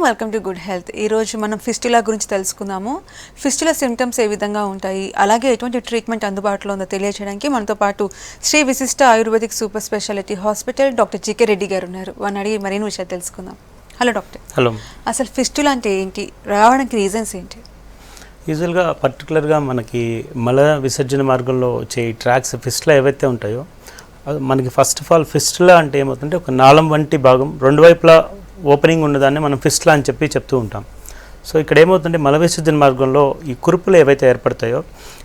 Welcome to good health. ఈరోజు మనం fistula గురించి తెలుసుకుందాము. ఫిస్టులా సిమ్టమ్స్ ఏ విధంగా ఉంటాయి, అలాగే ఎటువంటి ట్రీట్మెంట్ అందుబాటులో ఉందో తెలియజేయడానికి మనతో పాటు శ్రీ విశిష్ట ayurvedic super speciality hospital doctor GK Reddy గారు ఉన్నారు. వారిని అడిగి మరిన్ని విషయాలు తెలుసుకుందాం. Hello doctor. హలో. అసలు ఫిస్టులా అంటే ఏంటి, రావడానికి రీజన్స్ ఏంటి? యూజువల్గా పర్టికులర్గా మనకి మల విసర్జన మార్గంలో వచ్చే ట్రాక్స్ ఫిస్టులా ఏవైతే ఉంటాయో మనకి ఫస్ట్ ఆఫ్ ఆల్ ఫిస్టులా అంటే ఏమవుతుందంటే ఒక నాళం వంటి భాగం రెండు వైపులా ఓపెనింగ్ ఉన్నదాన్ని మనం ఫిస్టులా అని చెప్తూ ఉంటాం. సో ఇక్కడ ఏమవుతుందంటే మల విసర్జన మార్గంలో ఈ కురుపులు ఏవైతే ఏర్పడతాయో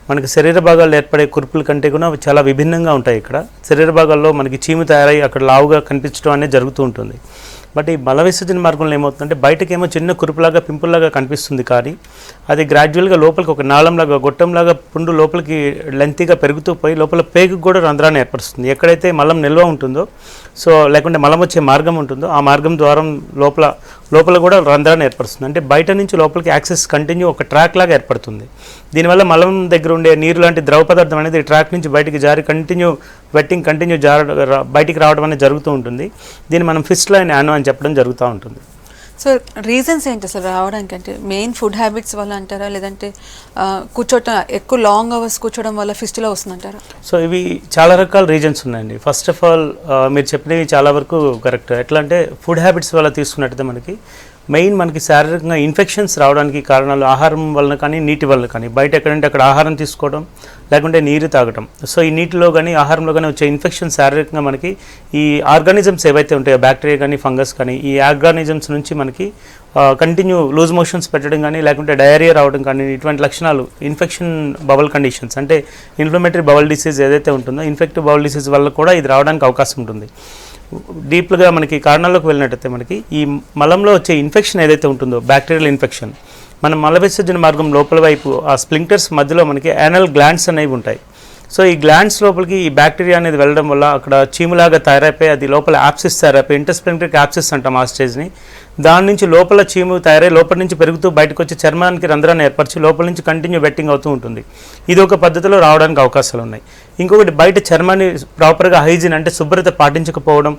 మనకి శరీర భాగాల్లో ఏర్పడే కురుపుల కంటే కూడా అవి చాలా విభిన్నంగా ఉంటాయి. ఇక్కడ శరీర భాగాల్లో మనకి చీము తయారై అక్కడ లావుగా కనిపించడం అనేది జరుగుతూ ఉంటుంది. బట్ ఈ మల విసర్జన మార్గంలో ఏమవుతుందంటే బయటకేమో చిన్న కురుపులాగా పింపుల్లాగా కనిపిస్తుంది, కానీ అది గ్రాడ్యువల్గా లోపలికి ఒక నాళంలాగా గొట్టంలాగా పుండు లోపలికి లెంతీగా పెరుగుతూ పోయి లోపల పేగుకు కూడా రంధ్రాన్ని ఏర్పరుస్తుంది. ఎక్కడైతే మలం నిల్వ ఉంటుందో, సో లేకుంటే మలం వచ్చే మార్గం ఉంటుందో ఆ మార్గం ద్వారం లోపల కూడా రంధ్రాన్ని ఏర్పరుస్తుంది. అంటే బయట నుంచి లోపలికి యాక్సెస్ కంటిన్యూ ఒక ట్రాక్ లాగా ఏర్పడుతుంది. దీనివల్ల మలం దగ్గర ఉండే నీరు లాంటి ద్రవ పదార్థం అనేది ట్రాక్ నుంచి బయటికి జారి కంటిన్యూ బయటికి రావడం అనేది జరుగుతూ ఉంటుంది. దీన్ని మనం ఫిస్టులా అని చెప్పడం జరుగుతూ ఉంటుంది. సో రీజన్స్ ఏంటి అసలు రావడానికి? అంటే మెయిన్ ఫుడ్ హ్యాబిట్స్ వల్ల అంటారా, లేదంటే కూర్చోటం ఎక్కువ లాంగ్ అవర్స్ కూర్చోవడం వల్ల ఫిస్టులా వస్తుందంటారా? సో ఇవి చాలా రకాల రీజన్స్ ఉన్నాయండి. ఫస్ట్ ఆఫ్ ఆల్ మీరు చెప్పినవి చాలా వరకు కరెక్ట్. ఎట్లా అంటే ఫుడ్ హ్యాబిట్స్ వల్ల తీసుకున్నట్టయితే మనకి శారీరకంగా ఇన్ఫెక్షన్స్ రావడానికి కారణాలు ఆహారం వలన కానీ నీటి వల్ల కానీ, బయట ఎక్కడంటే అక్కడ ఆహారం తీసుకోవడం లేకుంటే నీరు తాగటం. సో ఈ నీటిలో కానీ ఆహారంలో కానీ వచ్చే ఇన్ఫెక్షన్ శారీరకంగా మనకి ఈ ఆర్గానిజమ్స్ ఏవైతే ఉంటాయో బ్యాక్టీరియా కానీ ఫంగస్ కానీ ఈ ఆర్గానిజమ్స్ నుంచి మనకి కంటిన్యూ లూజ్ మోషన్స్ పెట్టడం కానీ లేకుంటే డయేరియా రావడం కానీ ఇటువంటి లక్షణాలు ఇన్ఫెక్షన్ బబల్ కండిషన్స్ అంటే ఇన్ఫ్లమేటరీ బబల్ డిసీజ్ ఏదైతే ఉంటుందో ఇన్ఫెక్టివ్ బబల్ డిసీజ్ వల్ల కూడా ఇది రావడానికి అవకాశం ఉంటుంది. డీప్గా మనకి కారణాల్లోకి వెళ్ళినట్టయితే మనకి ఈ మలంలో వచ్చే ఇన్ఫెక్షన్ ఏదైతే ఉంటుందో బ్యాక్టీరియల్ ఇన్ఫెక్షన్ మన మల విసర్జన మార్గం లోపల వైపు ఆ స్ప్లింక్టర్స్ మధ్యలో మనకి యానల్ గ్లాండ్స్ అనేవి ఉంటాయి. సో ఈ గ్లాండ్స్ లోపలికి ఈ బ్యాక్టీరియా అనేది వెళ్ళడం వల్ల అక్కడ చీములాగా తయారైపోయి అది లోపల యాప్సిస్ తయారైపోయి ఇంటర్స్ప్లింక్టరిక్ యాప్సిస్ అంటాం ఆ స్టేజ్ని. దాని నుంచి లోపల చీము తయారై లోపల నుంచి పెరుగుతూ బయటకు వచ్చి చర్మానికి రంధ్రాన్ని ఏర్పరిచి లోపల నుంచి కంటిన్యూ వెట్టింగ్ అవుతూ ఉంటుంది. ఇది ఒక పద్ధతిలో రావడానికి అవకాశాలు ఉన్నాయి. ఇంకొకటి బయట చర్మాన్ని ప్రాపర్గా హైజీన్ అంటే శుభ్రత పాటించకపోవడం,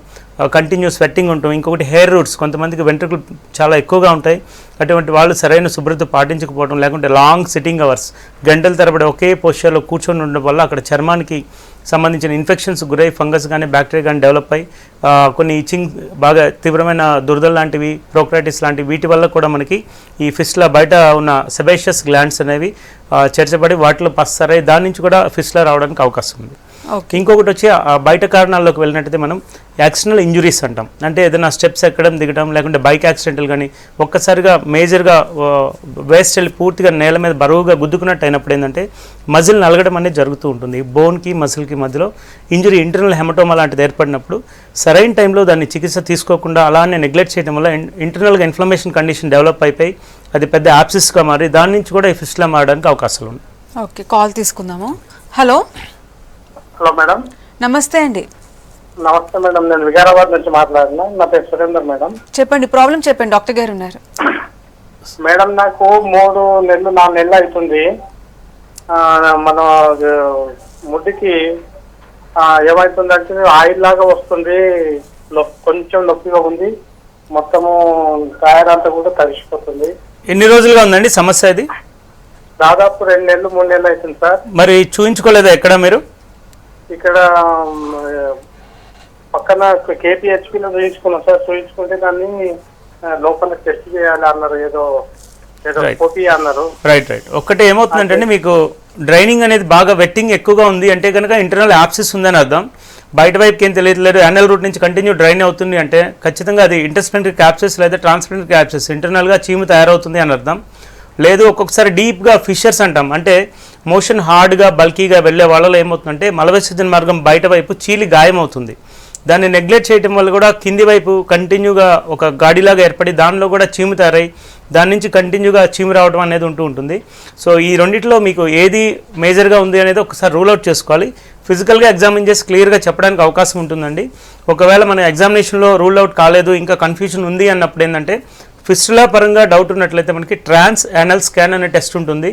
కంటిన్యూ స్వెట్టింగ్ ఉంటాం. ఇంకొకటి హెయిర్ రూట్స్, కొంతమందికి వెంట్రుకలు చాలా ఎక్కువగా ఉంటాయి, అటువంటి వాళ్ళు సరైన శుభ్రత పాటించకపోవడం లేకుంటే లాంగ్ సిట్టింగ్ అవర్స్ గంటల తరబడి ఒకే పొజిషన్లో కూర్చొని ఉండడం వల్ల అక్కడ చర్మానికి సంబంధించిన ఇన్ఫెక్షన్స్ గురై ఫంగస్ కానీ బ్యాక్టీరియా కానీ డెవలప్ అయ్యి కొన్ని ఇచ్చింగ్ బాగా తీవ్రమైన దురదలు లాంటివి ప్రోక్రైటిస్ లాంటివి వీటి వల్ల కూడా మనకి ఈ ఫిస్టులా బయట ఉన్న సెబేషియస్ గ్లాండ్స్ అనేవి చేర్చబడి వాటిలో పస్సరై దాని నుంచి కూడా ఫిస్టులా రావడానికి అవకాశం ఉంది. ఇంకొకటి వచ్చి బయట కారణాల్లోకి వెళ్ళినట్టయితే మనం యాక్సిడెంటల్ ఇంజురీస్ అంటాం. అంటే ఏదైనా స్టెప్స్ ఎక్కడం దిగడం లేకుంటే బైక్ యాక్సిడెంటల్ కానీ ఒక్కసారిగా మేజర్గా వేస్ట్ వెళ్ళి పూర్తిగా నేల మీద బరువుగా గుద్దుకున్నట్టు అయినప్పుడు ఏంటంటే మజిల్ నలగడం అనేది జరుగుతూ ఉంటుంది. బోన్కి మజిల్కి మధ్యలో ఇంజురీ ఇంటర్నల్ హెమటోమా లాంటిది ఏర్పడినప్పుడు సరైన టైంలో దాన్ని చికిత్స తీసుకోకుండా అలానే నెగ్లెక్ట్ చేయడం వల్ల ఇంటర్నల్గా ఇన్ఫ్లమేషన్ కండిషన్ డెవలప్ అయిపోయి అది పెద్ద యాప్సిస్గా మారి దాని నుంచి కూడా ఈ ఫిస్టులా మారడానికి అవకాశాలు ఉన్నాయి. ఓకే, కాల్ తీసుకుందాము. హలో. Hello madam. నమస్తే అండి. నమస్తే మేడం, నేను వికారాబాద్ నుంచి మాట్లాడుతున్నా. నా పేరు సురేందర్ మేడం. చెప్పండి, ప్రాబ్లం చెప్పండి, డాక్టర్ గారు ఉన్నారు. మేడం నాకు 4 నెలలు అవుతుంది. మన ముడ్డికి ఏమవుతుందంటే ఆయిల్ లాగా వస్తుంది, కొంచెం నొప్పిగా ఉంది, మొత్తము కాయరంతా కూడా తడిసిపోతుంది. ఎన్ని రోజులుగా ఉందండి సమస్య? అది దాదాపు 2 నెలలు 3 నెలలు అవుతుంది సార్. మరి చూయించుకోలేదా ఎక్కడ మీరు? ఇక్కడ పక్కన కేపీహెచ్పీలో చూయించుకున్నాం సార్. చూయించుకుంటే దాన్ని లోపల టెస్ట్ చేయాలి అన్నారు, ఏదో కోపీ అన్నారు. రైట్. ఒక్కటే ఏమవుతుందంటే మీకు డ్రైనింగ్ అనేది బాగా వెట్టింగ్ ఎక్కువగా ఉంది అంటే కనుక ఇంటర్నల్ యాప్సిస్ ఉందని అర్థం. బయట వైపుకి ఏం తెలియట్లేదు, యానల్ రూట్ నుంచి కంటిన్యూ డ్రైన్ అవుతుంది అంటే ఖచ్చితంగా అది ఇంటర్స్ప్లింక్టరిక్ యాప్సిస్ లేదా ట్రాన్స్ప్లింక్టరిక్ యాప్సిస్ ఇంటర్నల్గా చీము తయారవుతుంది అని అర్థం. లేదు ఒక్కొక్కసారి డీప్గా ఫిషర్స్ అంటాం, అంటే మోషన్ హార్డ్గా బల్కీగా వెళ్ళే వాళ్ళలో ఏమవుతుందంటే మల విసర్జన మార్గం బయట వైపు చీలి గాయమవుతుంది. దాన్ని నెగ్లెక్ట్ చేయడం వల్ల కూడా కింది వైపు కంటిన్యూగా ఒక గాడిలాగా ఏర్పడి దానిలో కూడా చీము తయారై దాని నుంచి కంటిన్యూగా చీము రావడం అనేది ఉంటుంది. సో ఈ రెండింటిలో మీకు ఏది మేజర్గా ఉంది అనేది ఒకసారి రూల్ అవుట్ చేసుకోవాలి. ఫిజికల్గా ఎగ్జామిన్ చేసి క్లియర్గా చెప్పడానికి అవకాశం ఉంటుందండి. ఒకవేళ మన ఎగ్జామినేషన్లో రూల్ అవుట్ కాలేదు, ఇంకా కన్ఫ్యూజన్ ఉంది అన్నప్పుడు ఏంటంటే ఫిస్టులా పరంగా డౌట్ ఉన్నట్లయితే మనకి ట్రాన్స్ యానల్ స్కాన్ అనే టెస్ట్ ఉంటుంది.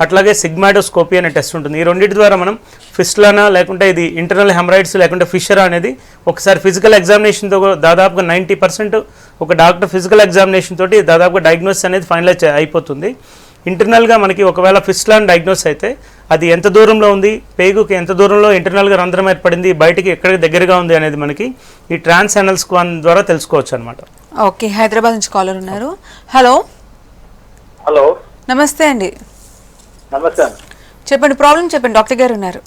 అట్లాగే సిగ్మాడోస్కోపీ అనే టెస్ట్ ఉంటుంది. ఈ రెండింటి ద్వారా మనం ఫిస్టులానా లేకుంటే ఇది ఇంటర్నల్ హెమరాయిడ్స్ లేకుంటే ఫిషరా అనేది ఒకసారి ఫిజికల్ ఎగ్జామినేషన్తో దాదాపుగా 90% ఒక డాక్టర్ ఫిజికల్ ఎగ్జామినేషన్ తోటి దాదాపుగా డయాగ్నోసిస్ అనేది ఫైనలైజ్ అయిపోతుంది. ఇంటర్నల్గా మనకి ఒకవేళ ఫిస్టులాన్ డయాగ్నోస్ అయితే అది ఎంత దూరంలో ఉంది, పేగుకి ఎంత దూరంలో ఇంటర్నల్గా రంధ్రం ఏర్పడింది, బయటికి ఎక్కడికి దగ్గరగా ఉంది అనేది మనకి ఈ ట్రాన్స్ అనల్ స్కాన్ ద్వారా తెలుసుకోవచ్చు అనమాట. ఓకే, హైదరాబాద్ నుంచి కాలర్ ఉన్నారు. హలో. హలో, నమస్తే అండి. నమస్తే. చెప్పండి, ప్రాబ్లం చెప్పండి, డాక్టర్ గారు ఉన్నారు.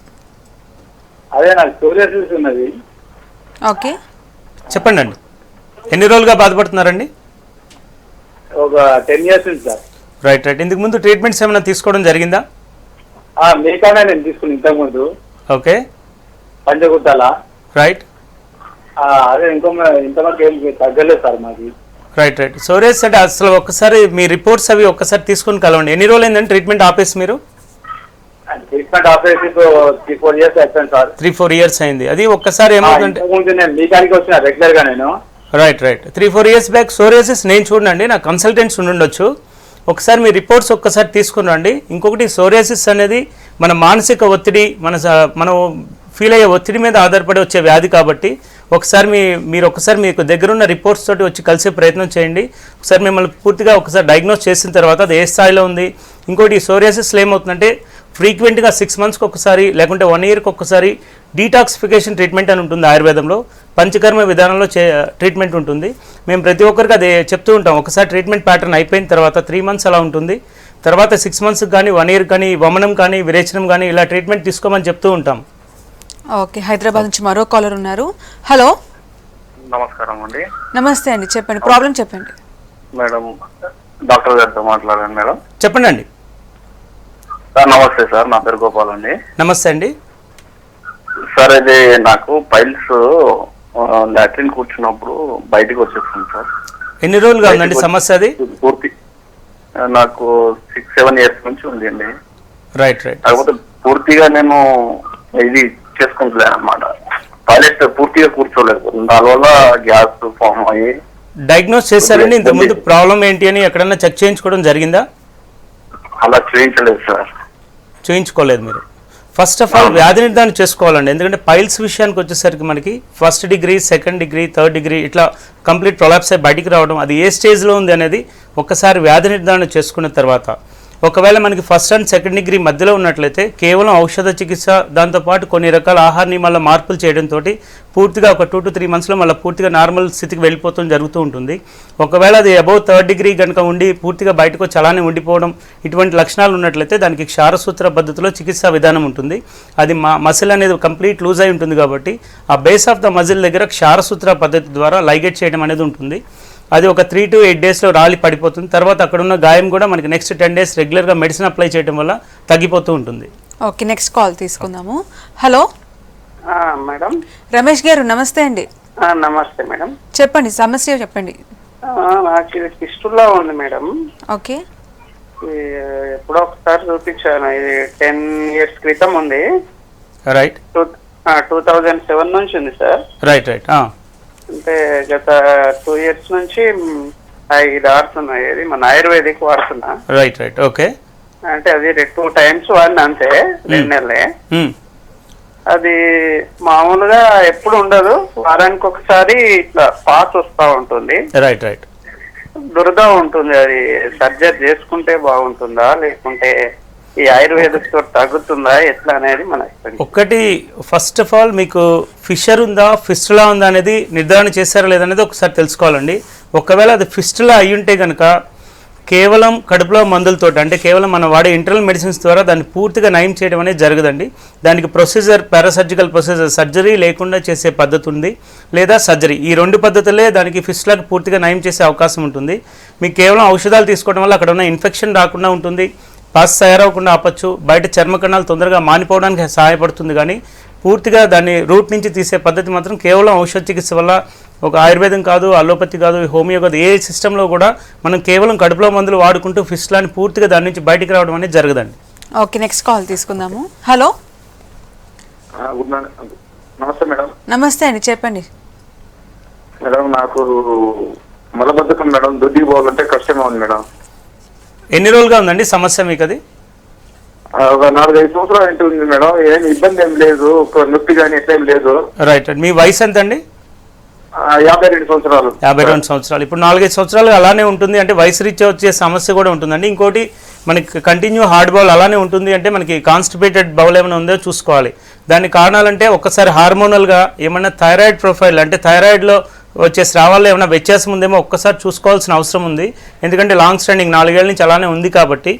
అదే నాకు సోరియాసిస్ ఉన్నది. ఓకే, చెప్పండి అండి. ఎన్ని రోజులుగా బాధపడుతున్నారండి? ఒక 10 years ఉంది సార్. రైట్. ఇందుకు ముందు ట్రీట్మెంట్స్ ఏమైనా తీసుకోవడం జరిగిందా? మీకన్నా నేను తీసుకుని ఇంతకుముందు ఓకే, పంచగుట్టాల. రైట్. అదే ఇంతవరకు ఏం తగ్గలేదు సార్ మాది. రైట్. సోరియాసిస్ అంటే అసలు ఒక్కసారి మీ రిపోర్ట్స్ అవి ఒక్కసారి తీసుకొని కలవండి. ఎన్ని రోజులు అయిందండి ట్రీట్మెంట్ ఆపేసి మీరు? ట్రీట్మెంట్ ఆపేసి 3-4 years అయిపోయింది సార్. 3-4 years అయింది. అది ఒక్కసారి ఏమవుతుందంటే నేను మీకానికి వచ్చిన రెగ్యులర్ గా నేను. రైట్. 3-4 years బ్యాక్ సోరియాసిస్ నేను చూడండి, నా కన్సల్టెంట్స్ ఉండుండొచ్చు. ఒకసారి మీ రిపోర్ట్స్ ఒక్కసారి తీసుకుని రండి. ఇంకొకటి సోరియాసిస్ అనేది మన మానసిక ఒత్తిడి, మనం ఫీల్ అయ్యే ఒత్తిడి మీద ఆధారపడి వచ్చే వ్యాధి కాబట్టి ఒకసారి మీరు ఒకసారి మీకు దగ్గరున్న రిపోర్ట్స్ తోటి వచ్చి కలిసే ప్రయత్నం చేయండి. ఒకసారి మిమ్మల్ని పూర్తిగా ఒకసారి డయాగ్నోస్ చేసిన తర్వాత అది ఏ స్థాయిలో ఉంది. ఇంకోటి ఈ సోరియాసిస్లో ఏమవుతుందంటే ఫ్రీక్వెంట్గా 6 monthsకి ఒకసారి లేకుంటే 1 yearకి ఒకసారి డీటాక్సిఫికేషన్ ట్రీట్మెంట్ అని ఉంటుంది ఆయుర్వేదంలో. పంచకర్మ విధానంలో ట్రీట్మెంట్ ఉంటుంది. మేము ప్రతి ఒక్కరికి అదే చెప్తూ ఉంటాం. ఒకసారి ట్రీట్మెంట్ ప్యాటర్న్ అయిపోయిన తర్వాత 3 months అలా ఉంటుంది. తర్వాత 6 months కానీ 1 year కానీ వమనం కానీ విరేచనం కానీ ఇలా ట్రీట్మెంట్ తీసుకోమని చెప్తూ ఉంటాం. ఓకే, హైదరాబాద్ నుంచి మరో కాలర్ ఉన్నారు. హలో. నమస్కారం అండి. నమస్తే అండి, చెప్పండి, ప్రాబ్లం చెప్పండి. మేడం, డాక్టర్ గారితో మాట్లాడండి మేడం. చెప్పండి అండి. సార్ నమస్తే సార్, నా పేరు గోపాల్ అండి. నమస్తే అండి. సార్ ఇది నాకు పైల్స్ లాట్రిన్ కూర్చున్నప్పుడు బయటికి వచ్చేస్తుంది సార్. ఎన్ని రోజులుగా ఉందండి సమస్య? అది పూర్తి నాకు 6-7 years నుంచి ఉంది అండి. రైట్. కాకపోతే పూర్తిగా నేను ఇది చేసుకుంటలేను అనమాట. టాయిలెట్ పూర్తిగా కూర్చోలేదు, దానివల్ల గ్యాస్ ఫామ్ అయ్యి. డయాగ్నోస్ చేశారండి ఇంతకుముందు ప్రాబ్లం ఏంటి అని ఎక్కడన్నా చెక్ చేయించుకోవడం జరిగిందా? అలా చేయించలేదు సార్. చేయించుకోలేదు మీరు. ఫస్ట్ ఆఫ్ ఆల్ వ్యాధి నిర్ధారణ చేసుకోవాలండి. ఎందుకంటే పైల్స్ విషయానికి వచ్చేసరికి మనకి 1st degree 2nd degree 3rd degree ఇట్లా కంప్లీట్ ప్రొలాప్స్ అయి బయటికి రావడం, అది ఏ స్టేజ్లో ఉంది అనేది ఒక్కసారి వ్యాధి నిర్ధారణ చేసుకున్న తర్వాత, ఒకవేళ మనకి 1st and 2nd degree మధ్యలో ఉన్నట్లయితే కేవలం ఔషధ చికిత్స, దాంతోపాటు కొన్ని రకాల ఆహార నియమాల మార్పులు చేయడంతో పూర్తిగా ఒక 2 to 3 monthsలో మళ్ళీ పూర్తిగా నార్మల్ స్థితికి వెళ్ళిపోతూ జరుగుతూ ఉంటుంది. ఒకవేళ అది అబౌవ్ 3rd degree కనుక ఉండి పూర్తిగా బయటకు వచ్చి అలానే ఉండిపోవడం, ఇటువంటి లక్షణాలు ఉన్నట్లయితే దానికి క్షారసూత్ర పద్ధతిలో చికిత్సా విధానం ఉంటుంది. అది మసిల్ అనేది కంప్లీట్ లూజ్ అయి ఉంటుంది కాబట్టి ఆ బేస్ ఆఫ్ ద మజిల్ దగ్గర క్షారసూత్ర పద్ధతి ద్వారా లైగేట్ చేయడం అనేది ఉంటుంది. అది ఒక 3 to 8 daysలో రాలి పడిపోతుంది. తర్వాత అక్కడ ఉన్న గాయం కూడా మనకి నెక్స్ట్ 10 days రెగ్యులర్గా మెడిసిన్ అప్లై చేయడం వల్ల తగ్గిపోతూ ఉంటుంది. ఓకే, నెక్స్ట్ కాల్ తీసుకుందాము. Hello madam. రమేష్ గారు నమస్తే అండి. నమస్తే మేడం. చెప్పండి, సమస్య చెప్పండి. నాకు ఇది ఫిస్టులా ఉంది మేడం. ఓకే, ఎప్పుడో ఒకసారి చూపించాను, ఇది 10 years క్రితం ఉంది. రైట్. 2007 నుంచి ఉంది సార్. రైట్. అంటే గత 2 years నుంచి 5 hours ఉన్నాయి. ఇది మన ఆయుర్వేదిక్ వాడుతున్నా. రైట్. ఓకే. అంటే అది 2 times వాడిన అంతే, 2 నెలలే. అది మామూలుగా ఎప్పుడు ఉండదు, వారానికి ఒకసారి ఇట్లా పాస్ వస్తూ ఉంటుంది. రైట్. దురద ఉంటుంది. అది సర్జరీ చేసుకుంటే బాగుంటుందా లేకుంటే ఈ ఆయుర్వేదిక్ తో తగ్గుతుందా ఎట్లా అనేది మనకి ఒకటి. ఫస్ట్ ఆఫ్ ఆల్ మీకు ఫిషర్ ఉందా ఫిస్టులా ఉందా అనేది నిర్ధారణ చేశారా లేదనేది ఒకసారి తెలుసుకోవాలండి. ఒకవేళ అది ఫిస్టులా అయ్యుంటే కనుక కేవలం కడుపులో మందులతో, అంటే కేవలం మనం వాడే ఇంటర్నల్ మెడిసిన్స్ ద్వారా దాన్ని పూర్తిగా నయం చేయడం అనేది జరగదండి. దానికి ప్రొసీజర్, పారాసర్జికల్ ప్రొసీజర్, సర్జరీ లేకుండా చేసే పద్ధతి ఉంది, లేదా సర్జరీ. ఈ 2 పద్ధతులే దానికి ఫిస్టులాకి పూర్తిగా నయం చేసే అవకాశం ఉంటుంది. మీకు కేవలం ఔషధాలు తీసుకోవడం వల్ల అక్కడ ఉన్న ఇన్ఫెక్షన్ రాకుండా ఉంటుంది, పాస్ తయారవకుండా ఆపచ్చు, బయట చర్మ కణాలు తొందరగా మానిపోవడానికి సహాయపడుతుంది. కానీ పూర్తిగా దాన్ని రూట్ నుంచి తీసే పద్ధతి మాత్రం కేవలం ఔషధ చికిత్స వల్ల, ఒక ఆయుర్వేదం కాదు, అలోపతి కాదు, హోమియో కాదు, ఏ సిస్టంలో కూడా మనం కేవలం కడుపులో మందులు వాడుకుంటూ ఫిస్టులాని పూర్తిగా దాని నుంచి బయటికి రావడం అనేది జరగదండి. ఓకే, నెక్స్ట్ కాల్ తీసుకుందాము. హలో. నమస్తే మేడం. నమస్తే అండి, చెప్పండి. మేడం నాకు మలబద్ధకం మేడం, దుడ్డికి పోవాలంటే కష్టంగా ఉంది మేడం. ఎన్ని రోజులుగా ఉందండి సమస్య మీకు? అది ఒక 4-5 సంవత్సరాలు ఉంటుంది మేడం. ఏం ఇబ్బంది ఏం లేదు, ఒక నొప్పి కానీ ఎట్లేం లేదు. రైట్ అండి. మీ వయసు ఎంత అండి? 52 సంవత్సరాలు. 52 సంవత్సరాలు. ఇప్పుడు 4-5 సంవత్సరాలు అలానే ఉంటుంది అంటే వయసు రీత్యా వచ్చే సమస్య కూడా ఉంటుందండి. ఇంకోటి మనకి కంటిన్యూ హార్డ్ బౌల్ అలానే ఉంటుంది అంటే మనకి కాన్స్టిపేటెడ్ బౌల్ ఏమైనా ఉందో చూసుకోవాలి. దానికి కారణాలంటే ఒక్కసారి హార్మోనల్గా ఏమన్నా థైరాయిడ్ ప్రొఫైల్ అంటే థైరాయిడ్లో వచ్చే స్రావాల్లో ఏమైనా వ్యత్యాసం ఉందేమో ఒక్కసారి చూసుకోవాల్సిన అవసరం ఉంది. ఎందుకంటే లాంగ్ స్టాండింగ్ 4 ఏళ్ళ నుంచి అలానే ఉంది కాబట్టి.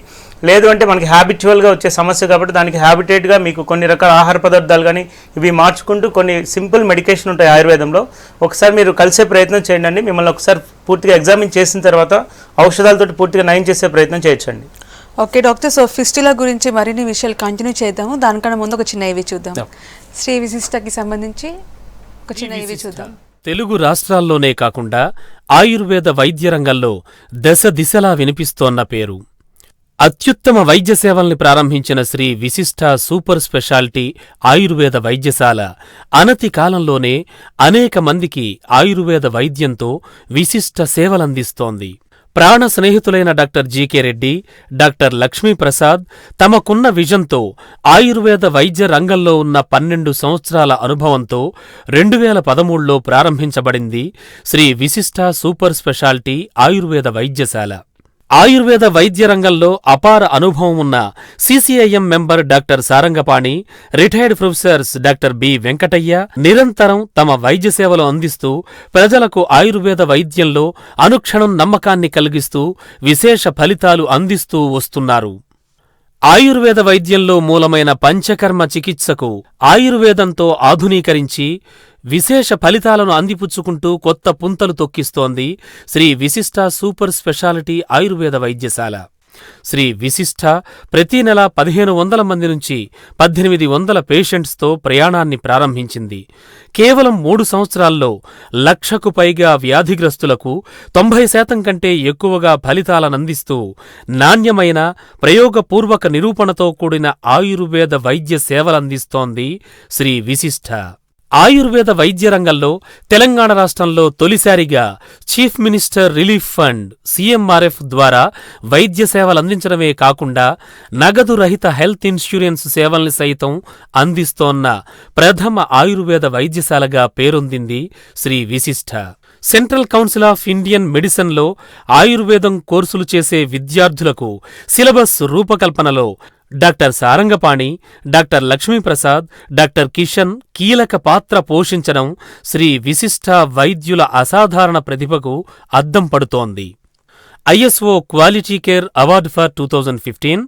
లేదు అంటే మనకి హ్యాబిచువల్గా వచ్చే సమస్య కాబట్టి దానికి హ్యాబిటేట్గా మీకు కొన్ని రకాల ఆహార పదార్థాలు కానీ ఇవి మార్చుకుంటూ కొన్ని సింపుల్ మెడికేషన్ ఉంటాయి ఆయుర్వేదంలో. ఒకసారి మీరు కలిసే ప్రయత్నం చేయండి. మిమ్మల్ని ఒకసారి పూర్తిగా ఎగ్జామిన్ చేసిన తర్వాత ఔషధాలతో పూర్తిగా నయం చేసే ప్రయత్నం చేయొచ్చండి. ఓకే డాక్టర్, సో ఫిస్టులా గురించి మరిన్ని విషయాలు కంటిన్యూ చేద్దాము. దానికన్నా ముందు ఒక చిన్న ఇవి చూద్దాం. శ్రీ విశిష్టకి సంబంధించి ఒక చిన్న ఇవి చూద్దాం. తెలుగు రాష్ట్రాల్లోనే కాకుండా ఆయుర్వేద వైద్య రంగంలో దశ దిశలా వినిపిస్తోన్న పేరు. అత్యుత్తమ వైద్య సేవల్ని ప్రారంభించిన శ్రీ విశిష్ట సూపర్ స్పెషాలిటీ ఆయుర్వేద వైద్యశాల అనతి కాలంలోనే అనేక మందికి ఆయుర్వేద వైద్యంతో విశిష్ట సేవలందిస్తోంది. ప్రాణ స్నేహితులైన doctor GK Reddy, doctor Lakshmiprasad తమకున్న విజన్తో ఆయుర్వేద వైద్య రంగంలో ఉన్న 12 సంవత్సరాల అనుభవంతో 2013లో ప్రారంభించబడింది శ్రీ విశిష్ట సూపర్ స్పెషాలిటీ ఆయుర్వేద వైద్యశాల. ఆయుర్వేద వైద్య రంగంలో అపార అనుభవం ఉన్న CCIM member doctor Sarangapani, retired professors doctor B Venkataiah నిరంతరం తమ వైద్య సేవలు అందిస్తూ ప్రజలకు ఆయుర్వేద వైద్యంలో అనుక్షణం నమ్మకాన్ని కలిగిస్తూ విశేష ఫలితాలు అందిస్తూ వస్తున్నారు. ఆయుర్వేద వైద్యంలో మూలమైన పంచకర్మ చికిత్సకు ఆయుర్వేదంతో ఆధునీకరించి విశేష ఫలితాలను అందిపుచ్చుకుంటూ కొత్త పుంతలు తొక్కిస్తోంది శ్రీ విశిష్ట సూపర్ స్పెషాలిటీ ఆయుర్వేద వైద్యశాల. శ్రీ విశిష్ట ప్రతి నెల 1500 మంది నుంచి 1800 పేషెంట్స్తో ప్రయాణాన్ని ప్రారంభించింది. కేవలం 3 సంవత్సరాల్లో 1,00,000కు పైగా వ్యాధిగ్రస్తులకు 90% కంటే ఎక్కువగా ఫలితాలనందిస్తూ నాణ్యమైన ప్రయోగపూర్వక నిరూపణతో కూడిన ఆయుర్వేద వైద్య సేవలందిస్తోంది శ్రీ విశిష్ట. ఆయుర్వేద వైద్య రంగంలో తెలంగాణ రాష్ట్రంలో తొలిసారిగా chief minister relief fund CMRF ద్వారా వైద్య సేవలందించడమే కాకుండా నగదు రహిత హెల్త్ ఇన్సూరెన్స్ సేవల్ని సైతం అందిస్తోన్న ప్రథమ ఆయుర్వేద వైద్యశాలగా పేరొందింది శ్రీ విశిష్ట. సెంట్రల్ కౌన్సిల్ ఆఫ్ ఇండియన్ మెడిసిన్లో ఆయుర్వేదం కోర్సులు చేసే విద్యార్థులకు సిలబస్ రూపకల్పనలో doctor Sarangapani, doctor Lakshmi Prasad, doctor Kishan కీలక పాత్ర పోషించడం శ్రీ విశిష్ట వైద్యుల అసాధారణ ప్రతిభకు అద్దం పడుతోంది. ISO quality care award for 2015,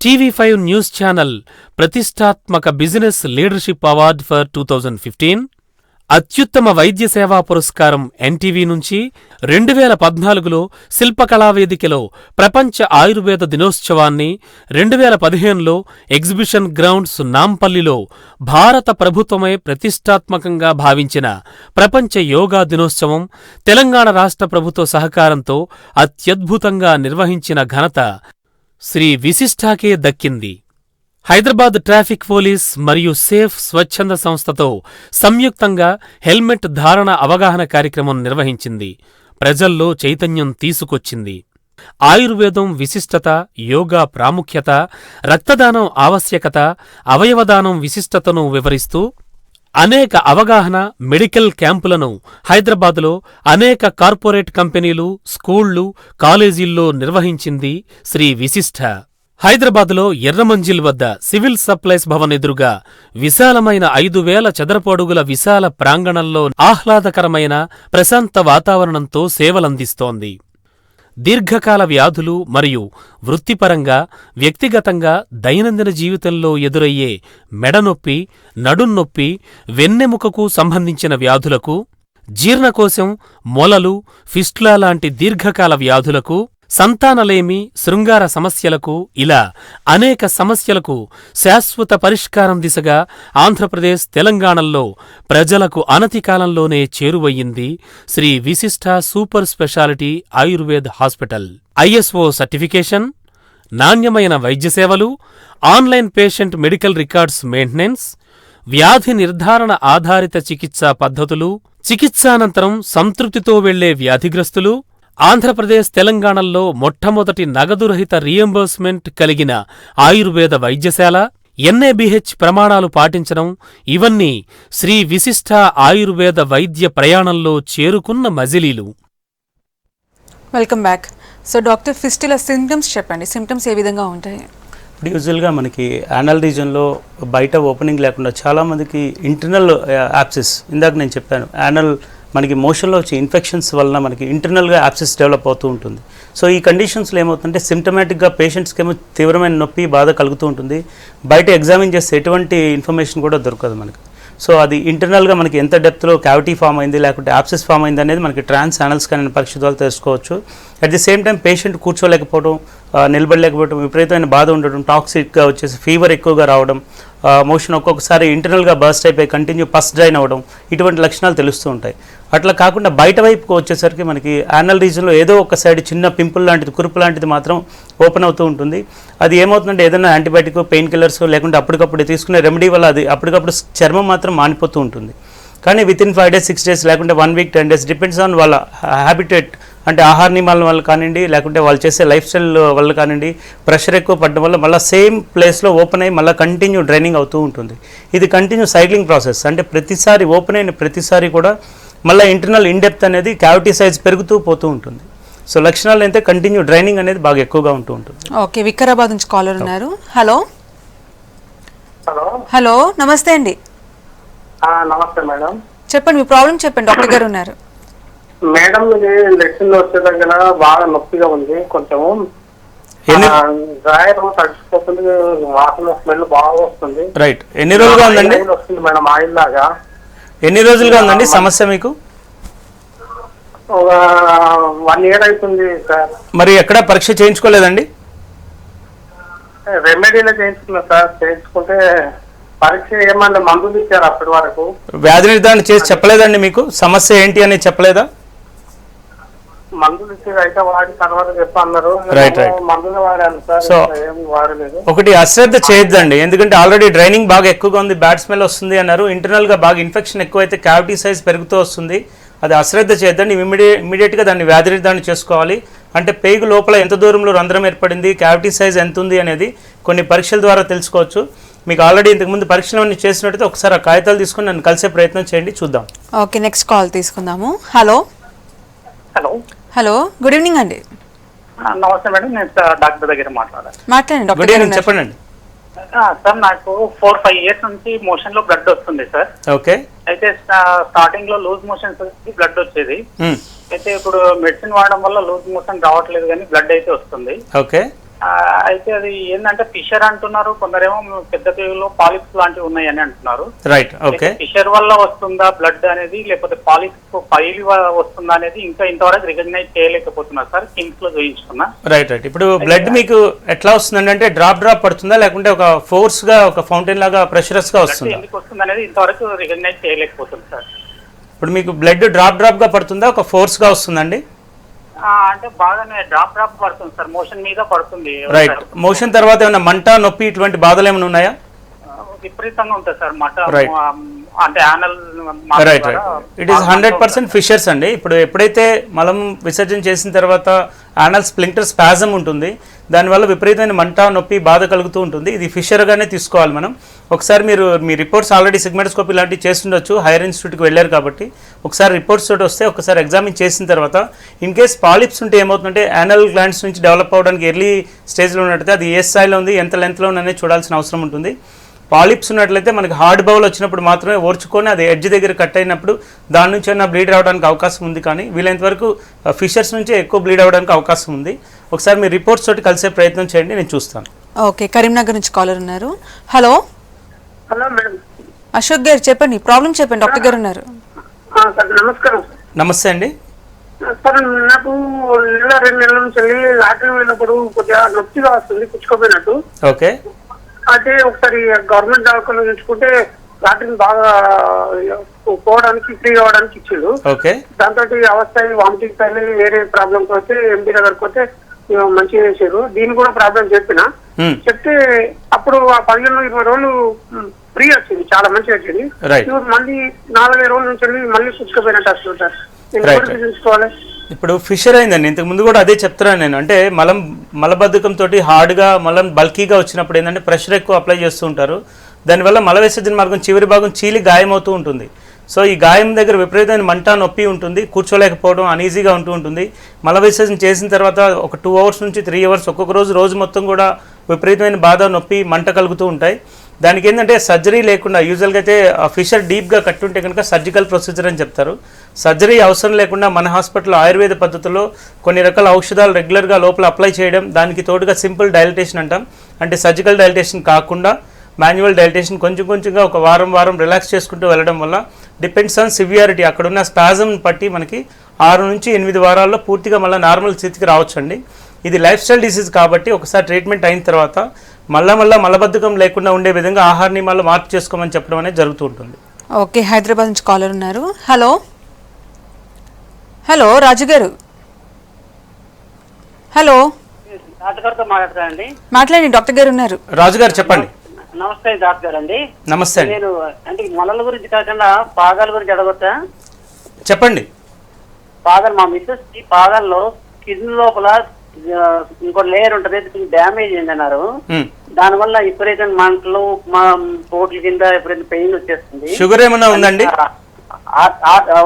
TV5 news channel ప్రతిష్టాత్మక బిజినెస్ లీడర్షిప్ అవార్డు ఫర్ 2015, అత్యుత్తమ వైద్య సేవా పురస్కారం ఎన్టీవీ నుంచి 2014లో శిల్పకళావేదికలో ప్రపంచ ఆయుర్వేద దినోత్సవాన్ని, 2015లో ఎగ్జిబిషన్ గ్రౌండ్స్ నాంపల్లిలో భారత ప్రభుత్వమే ప్రతిష్టాత్మకంగా భావించిన ప్రపంచ యోగా దినోత్సవం తెలంగాణ రాష్ట్ర ప్రభుత్వ సహకారంతో అత్యద్భుతంగా నిర్వహించిన ఘనత శ్రీ విశిష్టాకే దక్కింది. హైదరాబాద్ ట్రాఫిక్ పోలీస్ మరియు సేఫ్ స్వచ్ఛంద సంస్థతో సంయుక్తంగా హెల్మెట్ ధారణ అవగాహన కార్యక్రమం నిర్వహించింది. ప్రజల్లో చైతన్యం తీసుకొచ్చింది. ఆయుర్వేదం విశిష్టత, యోగా ప్రాముఖ్యత, రక్తదానం ఆవశ్యకత, అవయవదానం విశిష్టతను వివరిస్తూ అనేక అవగాహన మెడికల్ క్యాంపులను హైదరాబాదులో అనేక కార్పొరేట్ కంపెనీలు, స్కూళ్లు, కాలేజీల్లో నిర్వహించింది శ్రీ విశిష్ట. హైదరాబాదులో ఎర్రమంజిల్ వద్ద సివిల్ సప్లైస్ భవన్ ఎదురుగా విశాలమైన 5,000 చదరపు అడుగుల విశాల ప్రాంగణంలో ఆహ్లాదకరమైన ప్రశాంత వాతావరణంతో సేవలందిస్తోంది. దీర్ఘకాల వ్యాధులు మరియు వృత్తిపరంగా, వ్యక్తిగతంగా దైనందిన జీవితంలో ఎదురయ్యే మెడనొప్పి, నడున్నొప్పి, వెన్నెముకకు సంబంధించిన వ్యాధులకు, జీర్ణకోశం, మొలలు, ఫిస్టులా లాంటి దీర్ఘకాల వ్యాధులకు, సంతానలేమి, శృంగార సమస్యలకు ఇలా అనేక సమస్యలకు శాశ్వత పరిష్కారం దిశగా ఆంధ్రప్రదేశ్, తెలంగాణల్లో ప్రజలకు అనతి కాలంలోనే చేరువయ్యింది శ్రీ విశిష్ట super speciality Ayurved hospital. ISO certification, నాణ్యమైన వైద్య సేవలు, online patient medical records maintenance, వ్యాధి నిర్ధారణ ఆధారిత చికిత్సా పద్ధతులు, చికిత్సానంతరం సంతృప్తితో వెళ్లే వ్యాధిగ్రస్తులు, ఆంధ్రప్రదేశ్, తెలంగాణల్లో మొట్టమొదటి నగదురహిత రియంబర్స్మెంట్ కలిగిన ఆయుర్వేద వైద్యశాల, ఎన్ఏబిహెచ్ ప్రమాణాలు పాటించడం ఇవన్నీ శ్రీ విశిష్ట ఆయుర్వేద వైద్య ప్రయాణంలో చేరుకున్న మజిలీలు. Welcome back. So doctor, fistula symptoms చెప్పండి. సిమ్టమ్స్ ఏ విధంగా ఉంటాయి? ఇప్పుడు యూజువల్గా మనకి యానల్ రీజన్లో బయట ఓపెనింగ్ లేకుండా చాలామందికి ఇంటర్నల్ యాప్సిస్, ఇందాక నేను చెప్పాను, యానల్ మనకి మోషన్లో వచ్చే ఇన్ఫెక్షన్స్ వలన మనకి ఇంటర్నల్గా యాప్సిస్ డెవలప్ అవుతూ ఉంటుంది. సో ఈ కండిషన్స్లో ఏమవుతుందంటే సిమ్టమాటిక్గా పేషెంట్స్కి ఏమో తీవ్రమైన నొప్పి, బాధ కలుగుతూ ఉంటుంది. బయట ఎగ్జామిన్ చేస్తే ఎటువంటి ఇన్ఫర్మేషన్ కూడా దొరకదు మనకి. సో అది ఇంటర్నల్గా మనకి ఎంత డెప్త్లో క్యావిటీ ఫామ్ అయింది లేకుంటే యాప్సిస్ ఫామ్ అయింది అనేది మనకి ట్రాన్స్ యానల్ స్కాన్ పరీక్ష ద్వారా తెలుసుకోవచ్చు. At the same time patient కూర్చోలేకపోవడం, నిలబడలేకపోవడం, విపరీతమైన బాధ ఉండడం, టాక్సిక్గా వచ్చేసి ఫీవర్ ఎక్కువగా రావడం, మోషన్ ఒక్కొక్కసారి ఇంటర్నల్గా బర్స్ట్ అయిపోయి కంటిన్యూ పస్ డ్రైన్ అవ్వడం, ఇటువంటి లక్షణాలు తెలుస్తూ ఉంటాయి. అట్లా కాకుండా బయట వైపుకు వచ్చేసరికి మనకి యానల్ రీజన్లో ఏదో ఒక సైడ్ చిన్న పింపుల్ లాంటిది, కురుపు లాంటిది మాత్రం ఓపెన్ అవుతూ ఉంటుంది. అది ఏమవుతుందంటే ఏదైనా యాంటీబయాటిక్, పెయిన్ కిల్లర్స్ లేకుంటే అప్పటికప్పుడు తీసుకునే రెమెడీ వల్ల అది అప్పటికప్పుడు చర్మం మాత్రం మానిపోతూ ఉంటుంది. కానీ వితిన్ 5 days 6 days లేకుంటే 1 week 10 days డిపెండ్స్ ఆన్ వాళ్ళ హ్యాబిటేట్, అంటే ఆహార నియమాల వల్ల కానివ్వండి లేకుంటే వాళ్ళు చేసే లైఫ్ స్టైల్ వల్ల కానివ్వండి, ప్రెషర్ ఎక్కువ పడడం వల్ల మళ్ళీ సేమ్ ప్లేస్లో ఓపెన్ అయ్యి మళ్ళీ కంటిన్యూ డ్రైనింగ్ అవుతూ ఉంటుంది. ఇది కంటిన్యూ సైక్లింగ్ ప్రాసెస్. అంటే ప్రతిసారి ఓపెన్ అయిన ప్రతిసారి కూడా మళ్ళీ ఇంటర్నల్ ఇన్డెప్త్ అనేది క్యావిటీ సైజ్ పెరుగుతూ పోతూ ఉంటుంది. సో లక్షణాలు అయితే కంటిన్యూ డ్రైనింగ్ అనేది బాగా ఎక్కువగా ఉంటూ ఉంటుంది. ఓకే, వికారాబాద్ నుంచి కాలర్ ఉన్నారు. హలో హలో హలో, నమస్తే అండి. నమస్తే మేడం. చెప్పండి, మీ ప్రాబ్లం చెప్పండి, డాక్టర్ గారు ఉన్నారు. మేడం, ఇది లెక్షన్ లో వచ్చే దగ్గర బాగా నొప్పిగా ఉంది. కొంచెము డ్రాయర్ తడిచిపోతుంది, వాసన స్మెల్ బాగా వస్తుంది. రైట్, ఎన్ని రోజులుగా ఉందండి? వస్తుంది మేడం, ఆయిల్ లాగా. ఎన్ని రోజులుగా ఉందండి సమస్య మీకు? ఒక 1 year అవుతుంది సార్. మరి ఎక్కడ పరీక్ష చేయించుకోలేదండి? రెమెడీలో చేయించుకున్నా సార్. చేయించుకుంటే పరీక్ష ఏమన్నా మందులు ఇచ్చారు అప్పటి వరకు. వ్యాధి నిర్ధారణ చేసి చెప్పలేదండి మీకు సమస్య ఏంటి అని చెప్పలేదా? మందులు ఇచ్చేది అయితే వాడి తర్వాత చెప్పన్నారు. రైట్. మందులు వాడాను సార్. సో ఏం వాడలేదు. ఒకటి అశ్రద్ధ చేయొద్దండి, ఎందుకంటే ఆల్రెడీ డ్రైనింగ్ బాగా ఎక్కువగా ఉంది, బ్యాడ్ స్మెల్ వస్తుంది అన్నారు. ఇంటర్నల్గా బాగా ఇన్ఫెక్షన్ ఎక్కువైతే క్యావిటీ సైజ్ పెరుగుతూ వస్తుంది. అది అశ్రద్ధ చేయొద్దండి. ఇమీడియట్గా దాన్ని వ్యాధి నిర్ధారణ చేసుకోవాలి. అంటే పేగు లోపల ఎంత దూరంలో రంధ్రం ఏర్పడింది, క్యావిటీ సైజ్ ఎంత ఉంది అనేది కొన్ని పరీక్షల ద్వారా తెలుసుకోవచ్చు. మీకు ఆల్రెడీ ఇంతకుముందు పరీక్షలు చేసినట్టయితే ఒకసారి ఆ కాగితాలు తీసుకొని నన్ను కలిసే ప్రయత్నం చేయండి, చూద్దాం. ఓకే, నెక్స్ట్ కాల్ తీసుకుందాము. Hello hello hello, good evening అండి. నమస్తే మేడం, నేను డాక్టర్ దగ్గర మాట్లాడాలి. మాట్లాడండి డాక్టర్ గుడ్ గారు ఈవినింగ్, ఉన్నారు. చెప్పండి. సార్, నాకు 4-5 years నుంచి మోషన్ లో బ్లడ్ వస్తుంది సార్. ఓకే. అయితే స్టార్టింగ్ లో లూజ్ మోషన్స్ బ్లడ్ వచ్చేది. అయితే ఇప్పుడు మెడిసిన్ వాడడం వల్ల లూజ్ మోషన్ రావట్లేదు, కానీ బ్లడ్ అయితే వస్తుంది. ఓకే. అయితే అది ఏంటంటే ఫిషర్ అంటున్నారు, కొందరేమో పెద్ద పేగులో పాలిప్స్ లాంటివి ఉన్నాయని అంటున్నారు. రైట్. ఓకే. ఫిషర్ వల్ల వస్తుందా బ్లడ్ అనేది, లేకపోతే పాలిప్స్ పైల్ వస్తుందా అనేది ఇంకా ఇంతవరకు రికగ్నైజ్ చేయలేకపోతున్నారు సార్. కిమ్స్ లో చూయించుకున్నా. రైట్. ఇప్పుడు బ్లడ్ మీకు ఎట్లా వస్తుందండి? అంటే డ్రాప్ పడుతుందా లేకుంటే ఒక ఫోర్స్ గా, ఒక ఫౌంటైన్ లాగా ప్రెషరస్ గా వస్తుందా? ఎందుకు వస్తుంది అనేది ఇంతవరకు రికగ్నైజ్ చేయలేకపోతుంది సార్. ఇప్పుడు మీకు బ్లడ్ డ్రాప్ గా పడుతుందా, ఒక ఫోర్స్ గా వస్తుందండి? అంటే బాగానే డ్రాప్ పడుతుంది సార్, మోషన్ మీద పడుతుంది. రైట్. మోషన్ తర్వాత ఏమైనా మంట, నొప్పి ఇటువంటి బాధలు ఏమైనా ఉన్నాయా? విపరీతంగా ఉంటుంది సార్ మంట. రైట్. అంటే anal. Right. It is 100% fissures అండి. ఇప్పుడు ఎప్పుడైతే మలం విసర్జన చేసిన తర్వాత యానల్ స్ప్లింటర్ స్పాజం ఉంటుంది, దానివల్ల విపరీతమైన మంట, నొప్పి, బాధ కలుగుతూ ఉంటుంది. ఇది ఫిషర్గానే తీసుకోవాలి మనం. ఒకసారి మీరు మీ రిపోర్ట్స్ ఆల్రెడీ సిగ్మెండోస్కోపీ ఇలాంటివి చేస్తుండొచ్చు, హైయర్ ఇన్స్టిట్యూట్కి వెళ్ళారు కాబట్టి. ఒకసారి రిపోర్ట్స్ తోటి వస్తే ఒకసారి ఎగ్జామిన్ చేసిన తర్వాత ఇన్ కేస్ పాలిప్స్ ఉంటే ఏమవుతుందంటే యానల్ గ్లాండ్స్ నుంచి డెవలప్ అవ్వడానికి ఎర్లీ స్టేజ్లో ఉన్నట్టయితే అది ఏ స్థాయిలో ఉంది, ఎంత లెంత్లో ఉందనేది చూడాల్సిన అవసరం ఉంటుంది. పాలిప్స్ ఉన్నట్లయితే మనకి హార్డ్ బౌల్ వచ్చినప్పుడు మాత్రమే ఓర్చుకొని అది ఎడ్జ్ దగ్గర కట్ అయినప్పుడు దాని నుంచి అయినా బ్లీడ్ అవ్వడానికి అవకాశం ఉంది. కానీ వీలైనంత వరకు ఫిషర్స్ నుంచే ఎక్కువ బ్లీడ్ అవ్వడానికి అవకాశం ఉంది. ఒకసారి మీ రిపోర్ట్స్ తోటి కలిసే ప్రయత్నం చేయండి, నేను చూస్తాను. ఓకే, కరీంనగర్ నుంచి కాలర్ ఉన్నారు. Hello hello madam. Ashok garu చెప్పండి, ప్రాబ్లం చెప్పండి, డాక్టర్ గారు ఉన్నారు. నమస్కారం. నమస్తే అండి. సార్, నాకు 2 నెలల నుంచి లాటరీ వెళ్ళినప్పుడు కొద్దిగా నొప్పిగా వస్తుంది, పుచ్చుకోపోయినట్టు. ఓకే. అంటే ఒకసారి గవర్నమెంట్ దవాఖానలో చూసుకుంటే లాటరీని బాగా పోవడానికి, ఫ్రీ అవ్వడానికి ఇచ్చిండు. ఓకే. దాంతో అవస్థ వామిటింగ్ పైన వేరే ప్రాబ్లమ్స్ వస్తే ఎంపీ దగ్గరకు వస్తే మంచిగా చేశారు. దీన్ని కూడా ప్రాబ్లం చెప్తే అప్పుడు ఆ 15-20 రోజులు ఫ్రీ వచ్చింది, చాలా మంచిగా వచ్చింది. ఇప్పుడు మళ్ళీ 4-5 రోజుల నుంచి మళ్ళీ పుచ్చుకోపోయినట్టు వస్తుంది సార్. చూసుకోవాలి. ఇప్పుడు ఫిషర్ అయిందండి, ఇంతకు ముందు కూడా అదే చెప్తున్నాను నేను. అంటే మలబద్ధకంతో హార్డ్గా మలం బల్కీగా వచ్చినప్పుడు ఏంటంటే ప్రెషర్ ఎక్కువ అప్లై చేస్తూ ఉంటారు. దానివల్ల మల విసర్జన మార్గం చివరి భాగం చీలి గాయమవుతూ ఉంటుంది. సో ఈ గాయం దగ్గర విపరీతమైన మంట, నొప్పి ఉంటుంది, కూర్చోలేకపోవడం, అనీజీగా ఉంటూ ఉంటుంది. మల విసర్జన చేసిన తర్వాత ఒక 2 అవర్స్ నుంచి 3 అవర్స్ ఒక్కొక్క రోజు మొత్తం కూడా విపరీతమైన బాధ, నొప్పి, మంట కలుగుతూ ఉంటాయి. దానికి ఏంటంటే సర్జరీ లేకుండా, యూజువల్గా అయితే ఫిషర్ డీప్గా కట్టుంటే కనుక సర్జికల్ ప్రొసీజర్ అని చెప్తారు. సర్జరీ అవసరం లేకుండా మన హాస్పిటల్లో ఆయుర్వేద పద్ధతిలో కొన్ని రకాల ఔషధాలు రెగ్యులర్గా లోపల అప్లై చేయడం, దానికి తోడుగా సింపుల్ డైలటేషన్ అంటాం. అంటే సర్జికల్ డైలటేషన్ కాకుండా మాన్యువల్ డైలటేషన్ కొంచెంగా ఒక వారం రిలాక్స్ చేసుకుంటూ వెళ్ళడం వల్ల డిపెండ్స్ ఆన్ సివియారిటీ, అక్కడున్న స్పాజం బట్టి మనకి 6 నుంచి 8 వారాల్లో పూర్తిగా మళ్ళీ నార్మల్ స్థితికి రావచ్చండి. ఇది లైఫ్ స్టైల్ డిసీజ్ కాబట్టి ఒకసారి ట్రీట్మెంట్ అయిన తర్వాత మళ్ళా మలబద్ధకం లేకుండా ఉండే విధంగా ఆహార నియమాలు మార్పు చేసుకోమని చెప్పడం అనేది జరుగుతూ ఉంటుంది. ఓకే, హైదరాబాద్ నుంచి కాలర్ ఉన్నారు. హలో రాజు గారు. హలో, మాట్లాడండి, డాక్టర్ గారు ఉన్నారు. రాజు గారు చెప్పండి. నమస్తే డాక్టర్ గారు అండి. నమస్తే అండి. నేను అంటే మలల గురించి కాకుండా పాదాల గురించి అడగొచ్చా? చెప్పండి. పాదాలు, మా మిస్సెస్ కి పాదాల్లో కిడ్నీ లోపల ఇంకో లేయర్ ఉంటది, డ్యామేజ్ అయిందన్నారు. దానివల్ల విపరీతం మంటలు, మా పోట్ల కింద విపరీతం పెయిన్ వచ్చేస్తుంది. షుగర్ ఏమైనా ఉందండి?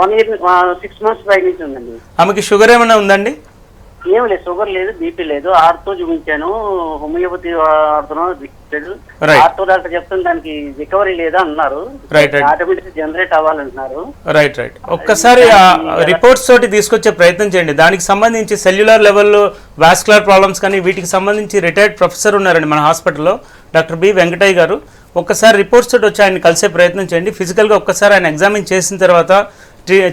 1 year 6 months పై నుంచి ఉందండి. ఆమెకి షుగర్ ఏమైనా ఉందండి? ఏం లేదు, షుగర్ లేదు, బీపీ లేదు. ఆర్తో చూపించాను, హోమియోపతి వాడుతున్నాను, లేదు. ఆర్తో డాక్టర్ చెప్తాను దానికి రికవరీ లేదా అన్నారు. ఆటోమేటిక్ జనరేట్ అవ్వాలంటున్నారు. రైట్. ఒక్కసారి రిపోర్ట్స్ తోటి తీసుకొచ్చే ప్రయత్నం చేయండి. దానికి సంబంధించి సెల్యులర్ లెవెల్లో వాస్కులర్ ప్రాబ్లమ్స్ కానీ వీటికి సంబంధించి రిటైర్డ్ ప్రొఫెసర్ ఉన్నారండి మన హాస్పిటల్లో, డాక్టర్ బి వెంకటయ్య గారు. ఒక్కసారి రిపోర్ట్స్ తోటి వచ్చి ఆయన కలిసే ప్రయత్నం చేయండి. ఫిజికల్గా ఒక్కసారి ఆయన ఎగ్జామిన్ చేసిన తర్వాత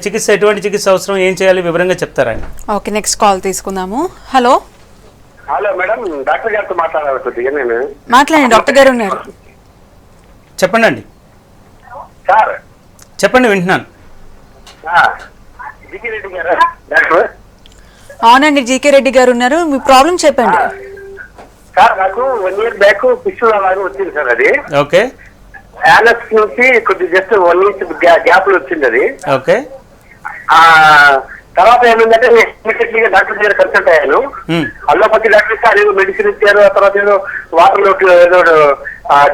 చికిత్స, ఎటువంటి చికిత్స అవసరం, ఏం చేయాలి వివరంగా చెప్తారు ఆయన. ఓకే, నెక్స్ట్ కాల్ తీసుకుందాము. హలో మేడం, డాక్టర్ గారితో మాట్లాడాలి. మాట్లాడండి, డాక్టర్ గారు ఉన్నారు. చెప్పండి అండి. సార్ చెప్పండి, వింటున్నాను. అవునండి, జీకే రెడ్డి గారు ఉన్నారు. మీ ప్రాబ్లం చెప్పండి. సార్ నాకు 1 year బ్యాక్ పిస్టులా లాగా వచ్చింది సార్. అది ఓకే. యానస్ నుంచి కొద్ది జస్ట్ 1 inch గ్యాప్ లో వచ్చింది అది. ఓకే. తర్వాత ఏమైందంటే ఇమీడియట్లీగా డాక్టర్ దగ్గర కన్సల్ట్ అయ్యాను. అల్లోపతి డాక్టర్ సార్ ఏదో మెడిసిన్ ఇచ్చారు. ఆ తర్వాత ఏదో వాటర్ లో ఏదో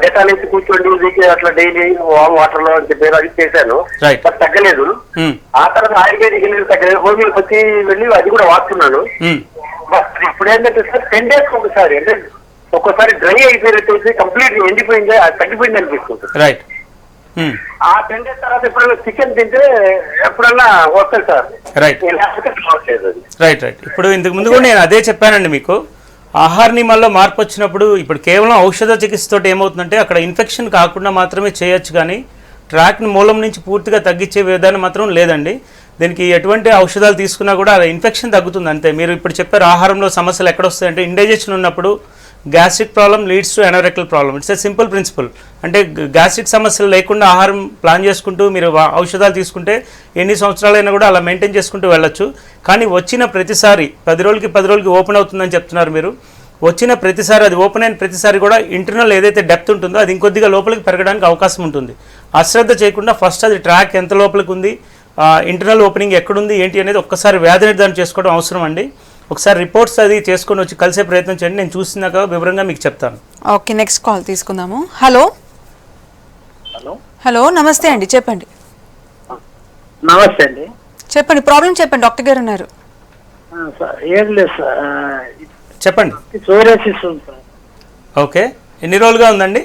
డెటాల్ వేసి కూర్చోండి అట్లా డైలీ వామ్ వాటర్ లో అని చెప్పారు. అది చేశాను, బట్ తగ్గలేదు. ఆ తర్వాత ఆయుర్వేదిక్ వెళ్ళి తగ్గలేదు. హోమియోపతి వెళ్ళి అది కూడా వాడుతున్నాను. బట్ ఇప్పుడు ఏంటంటే సార్ 10 days ఒకసారి, అంటే ఒక్కోసారి డ్రై అయిపోయినట్టు కంప్లీట్ ఎండిపోయింది, అది తగ్గిపోయింది అనిపిస్తుంది. రైట్. ఆ 10 days తర్వాత ఎప్పుడైనా చికెన్ తింటే ఎప్పుడన్నా వస్తుంది సార్. రైట్. ఇప్పుడు ఇంతకు ముందు కూడా నేను అదే చెప్పానండి మీకు. ఆహార నియమాల్లో మార్పు వచ్చినప్పుడు ఇప్పుడు కేవలం ఔషధ చికిత్సతో ఏమవుతుందంటే అక్కడ ఇన్ఫెక్షన్ కాకుండా మాత్రమే చేయొచ్చు, కానీ ట్రాక్ని మూలం నుంచి పూర్తిగా తగ్గించే విధానం మాత్రం లేదండి. దీనికి ఎటువంటి ఔషధాలు తీసుకున్నా కూడా ఇన్ఫెక్షన్ తగ్గుతుంది అంతే. మీరు ఇప్పుడు చెప్పారు ఆహారంలో సమస్యలు ఎక్కడ వస్తాయంటే ఇండైజెషన్ ఉన్నప్పుడు gastric problem leads to anorectal problem. It's a simple principle. అంటే గ్యాస్ట్రిక్ సమస్యలు లేకుండా ఆహారం ప్లాన్ చేసుకుంటూ మీరు ఔషధాలు తీసుకుంటే ఎన్ని సంవత్సరాలైనా కూడా అలా మెయింటైన్ చేసుకుంటూ వెళ్ళొచ్చు. కానీ వచ్చిన ప్రతిసారి 10 రోజులకి ఓపెన్ అవుతుందని చెప్తున్నారు మీరు. వచ్చిన ప్రతిసారి, అది ఓపెన్ అయిన ప్రతిసారి కూడా ఇంటర్నల్ ఏదైతే డెప్త్ ఉంటుందో అది ఇంకొద్దిగా లోపలికి పెరగడానికి అవకాశం ఉంటుంది. అశ్రద్ధ చేయకుండా ఫస్ట్ అది ట్రాక్ ఎంత లోపలికి ఉంది, ఇంటర్నల్ ఓపెనింగ్ ఎక్కడుంది ఏంటి అనేది ఒక్కసారి వ్యాధి నిర్ధారణ చేసుకోవడం అవసరం అండి. ఒకసారి రిపోర్ట్స్ అది చేసుకొని వచ్చి కలిసే ప్రయత్నం చేయండి. నేను చూసినాక వివరంగా మీకు చెప్తాను. ఓకే, నెక్స్ట్ కాల్ తీసుకుందాము. హలో నమస్తే అండి, చెప్పండి. నమస్తే అండి, చెప్పండి, ప్రాబ్లం చెప్పండి, డాక్టర్ గారు ఉన్నారు. ఏం లేదు సార్, చెప్పండి. సోరియాసిస్ ఉంది సార్. ఓకే, ఎన్ని రోజులుగా ఉందండి?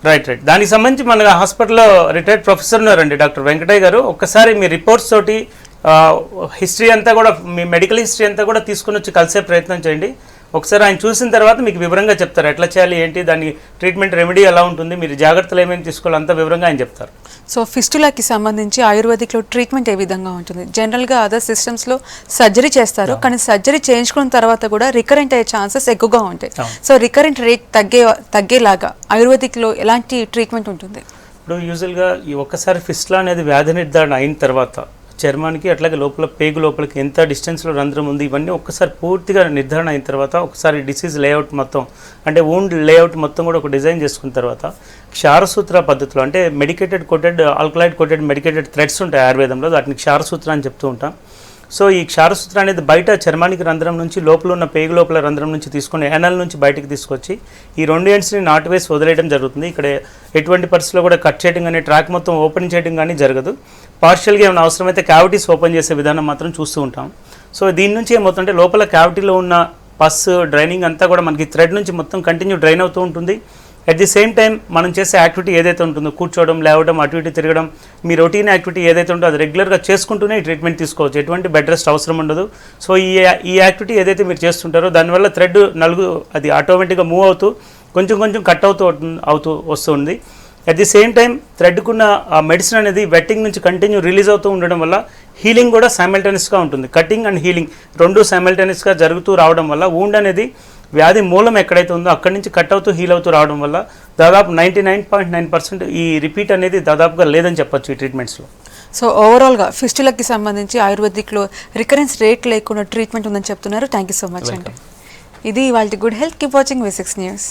రైట్. దానికి సంబంధించి మన హాస్పిటల్లో రిటైర్డ్ ప్రొఫెసర్ ఉన్నారండి డాక్టర్ వెంకటయ్య గారు. ఒక్కసారి మీ రిపోర్ట్స్ తోటి హిస్టరీ అంతా కూడా, మీ మెడికల్ హిస్టరీ అంతా కూడా తీసుకుని వచ్చి కలిసే ప్రయత్నం చేయండి. ఒకసారి ఆయన చూసిన తర్వాత మీకు వివరంగా చెప్తారు ఎట్లా చేయాలి, ఏంటి, దాని ట్రీట్మెంట్ రెమెడీ ఎలా ఉంటుంది, మీరు జాగ్రత్తలు ఏమేమి తీసుకోవాలి, అంత వివరంగా ఆయన చెప్తారు. సో ఫిస్టులాకి సంబంధించి ఆయుర్వేదిక్లో ట్రీట్మెంట్ ఏ విధంగా ఉంటుంది? జనరల్గా అదర్ సిస్టమ్స్లో సర్జరీ చేస్తారు, కానీ సర్జరీ చేయించుకున్న తర్వాత కూడా రికరెంట్ అయ్యే ఛాన్సెస్ ఎక్కువగా ఉంటాయి. సో రికరెంట్ రేట్ తగ్గేలాగా ఆయుర్వేదిక్లో ఎలాంటి ట్రీట్మెంట్ ఉంటుంది? ఇప్పుడు యూజువల్గా ఈ ఒక్కసారి ఫిస్టులా అనేది వ్యాధి నిర్ధారణ అయిన తర్వాత చర్మానికి అట్లాగే లోపల పేగు లోపలికి ఎంత డిస్టెన్స్లో రంధ్రం ఉంది ఇవన్నీ ఒక్కసారి పూర్తిగా నిర్ధారణ అయిన తర్వాత ఒకసారి డిసీజ్ లేఅవుట్ మొత్తం అంటే వూండ్ లేఅవుట్ మొత్తం కూడా ఒక డిజైన్ చేసుకున్న తర్వాత క్షారసూత్ర పద్ధతిలో అంటే medicated coated alkaloid coated medicated threads ఉంటాయి ఆయుర్వేదంలో, వాటిని క్షారసూత్ర అని చెప్తూ ఉంటాం. సో ఈ క్షారసూత్ర అనేది బయట చర్మానికి రంధ్రం నుంచి లోపల ఉన్న పేగు లోపల రంధ్రం నుంచి తీసుకొని ఎనల్ నుంచి బయటికి తీసుకొచ్చి ఈ 2 ఎండ్స్ని నాటు వేసి వదిలేయడం జరుగుతుంది. ఇక్కడ ఎటువంటి పరిస్థితుల్లో కూడా కట్ చేయడం కానీ ట్రాక్ మొత్తం ఓపెన్ చేయడం కానీ జరగదు. పార్షియల్గా ఏమైనా అవసరమైతే క్యావిటీస్ ఓపెన్ చేసే విధానం మాత్రం చూస్తూ ఉంటాం. సో దీని నుంచి ఏమవుతుందంటే లోపల క్యావిటీలో ఉన్న పస్ డ్రైనింగ్ అంతా కూడా మనకి థ్రెడ్ నుంచి మొత్తం కంటిన్యూ డ్రైన్ అవుతూ ఉంటుంది. అట్ ది సేమ్ టైం మనం చేసే యాక్టివిటీ ఏదైతే ఉంటుందో కూర్చోవడం లేవడం అటు ఇటు తిరగడం మీ రొటీన్ యాక్టివిటీ ఏదైతే ఉంటుందో అది రెగ్యులర్గా చేసుకుంటూనే ఈ ట్రీట్మెంట్ తీసుకోవచ్చు, ఎటువంటి బెడ్ రెస్ట్ అవసరం ఉండదు. సో ఈ యాక్టివిటీ ఏదైతే మీరు చేస్తుంటారో దానివల్ల థ్రెడ్ అది ఆటోమేటిక్గా మూవ్ అవుతూ కొంచెం కట్ అవుతూ వస్తుంది. అట్ ది సేమ్ టైం థ్రెడ్కున్న ఆ మెడిసిన్ అనేది వెట్టింగ్ నుంచి కంటిన్యూ రిలీజ్ అవుతూ ఉండడం వల్ల హీలింగ్ కూడా సైమల్టేనియస్గా ఉంటుంది. కటింగ్ అండ్ హీలింగ్ 2 సైమల్టేనియస్గా జరుగుతూ రావడం వల్ల వూండ్ అనేది వ్యాధి మూలం ఎక్కడైతే ఉందో అక్కడి నుంచి కట్ అవుతూ హీల్ అవుతూ రావడం వల్ల దాదాపు 99.9% ఈ రిపీట్ అనేది దాదాపుగా లేదని చెప్పొచ్చు ఈ ట్రీట్మెంట్స్లో. సో ఓవరాల్గా ఫిస్టులకి సంబంధించి ఆయుర్వేదిక్లో రికరెన్స్ రేట్ లేకుండా ట్రీట్మెంట్ ఉందని చెప్తున్నారు. థ్యాంక్ యూ సో మచ్ అండి. ఇది వాళ్ళ good health. Keep watching V6 news.